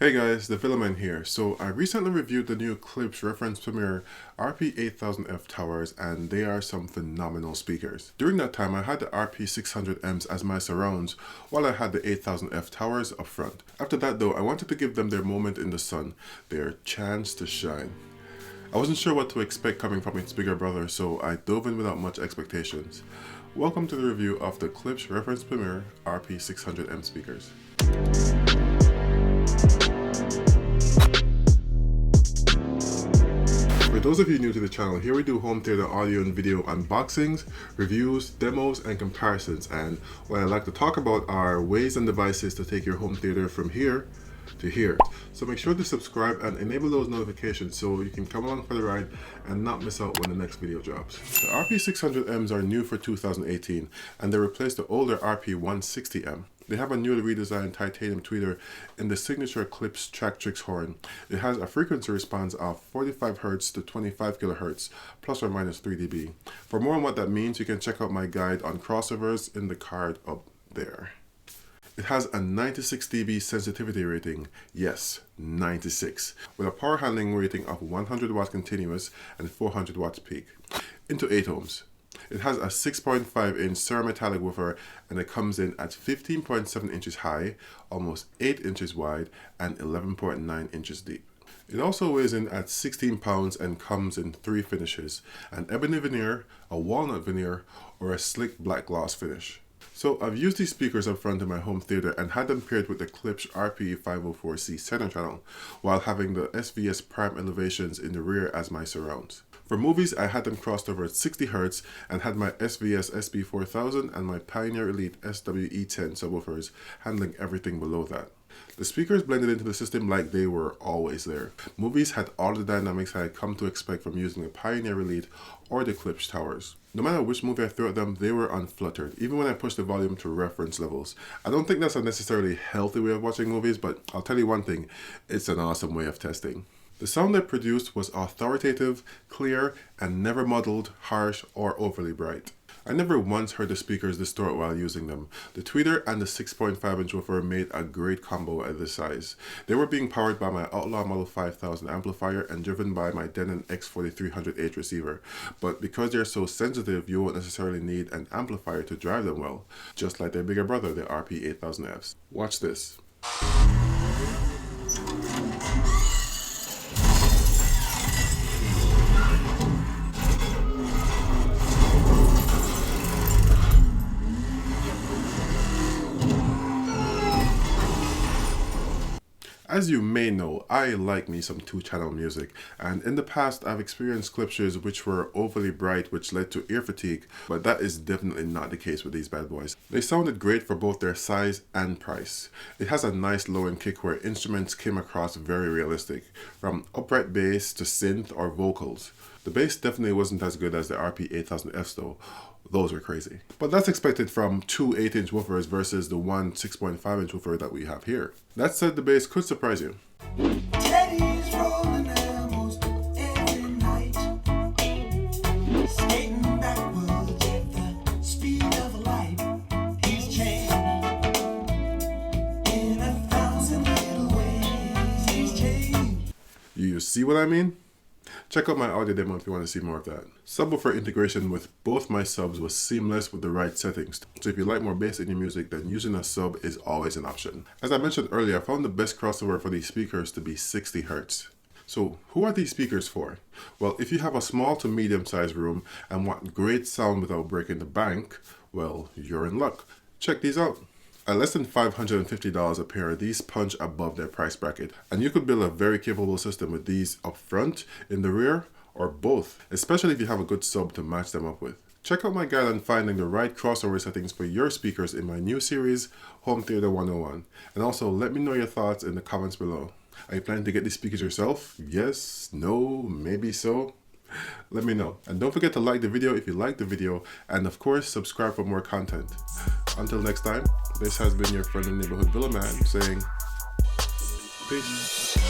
Hey guys, the Villaman here. So I recently reviewed the new Klipsch Reference Premiere RP-600M towers, and they are some phenomenal speakers. During that time I had the RP-600Ms as my surrounds while I had the 8000F towers up front. After that though, I wanted to give them their moment in the sun, their chance to shine. I wasn't sure what to expect coming from its bigger brother, so I dove in without much expectations. Welcome to the review of the Klipsch Reference Premiere RP-600M speakers. For those of you new to the channel, here we do home theater audio and video unboxings, reviews, demos, and comparisons. And what I like to talk about are ways and devices to take your home theater from here to here. So make sure to subscribe and enable those notifications so you can come along for the ride and not miss out when the next video drops. The RP-600Ms are new for 2018 and they replace the older RP-160M. They have a newly redesigned titanium tweeter in the signature Klipsch Tractrix horn. It has a frequency response of 45 Hz to 25 kHz, plus or minus 3 dB. For more on what that means, you can check out my guide on crossovers in the card up there. It has a 96 dB sensitivity rating, yes, 96, with a power handling rating of 100 watts continuous and 400 watts peak, into 8 ohms. It has a 6.5 inch cerometallic woofer and it comes in at 15.7 inches high, almost 8 inches wide, and 11.9 inches deep. It also weighs in at 16 pounds and comes in 3 finishes: an ebony veneer, a walnut veneer, or a slick black gloss finish. So I've used these speakers up front in my home theater and had them paired with the Klipsch RP-504C center channel, while having the SVS prime elevations in the rear as my surrounds. For movies, I had them crossed over at 60 Hz and had my SVS SB4000 and my Pioneer Elite SWE10 subwoofers handling everything below that. The speakers blended into the system like they were always there. Movies had all the dynamics I had come to expect from using the Pioneer Elite or the Klipsch towers. No matter which movie I threw at them, they were unfluttered, even when I pushed the volume to reference levels. I don't think that's a necessarily healthy way of watching movies, but I'll tell you one thing, it's an awesome way of testing. The sound they produced was authoritative, clear, and never muddled, harsh, or overly bright. I never once heard the speakers distort while using them. The tweeter and the 6.5 inch woofer made a great combo at this size. They were being powered by my Outlaw Model 5000 amplifier and driven by my Denon X4300H receiver. But because they're so sensitive, you won't necessarily need an amplifier to drive them well, just like their bigger brother, the RP-8000Fs. Watch this. As you may know, I like me some 2-channel music, and in the past I've experienced Klipsch's which were overly bright, which led to ear fatigue, but that is definitely not the case with these bad boys. They sounded great for both their size and price. It has a nice low-end kick where instruments came across very realistic, from upright bass to synth or vocals. The bass definitely wasn't as good as the RP-8000Fs though. Those were crazy. But that's expected from 2 8-inch woofers versus the one 6.5 inch woofer that we have here. That said, the bass could surprise you. You see what I mean? Check out my audio demo if you want to see more of that. Subwoofer integration with both my subs was seamless with the right settings. So if you like more bass in your music, then using a sub is always an option. As I mentioned earlier, I found the best crossover for these speakers to be 60 Hz. So who are these speakers for? Well, if you have a small to medium sized room and want great sound without breaking the bank, well, you're in luck. Check these out. At less than $550 a pair, these punch above their price bracket, and you could build a very capable system with these up front, in the rear, or both, especially if you have a good sub to match them up with. Check out my guide on finding the right crossover settings for your speakers in my new series, Home Theater 101, and also let me know your thoughts in the comments below. Are you planning to get these speakers yourself? Yes? No? Maybe so? Let me know. And don't forget to like the video if you liked the video, and of course subscribe for more content. Until next time, this has been your friendly neighborhood Villaman saying peace.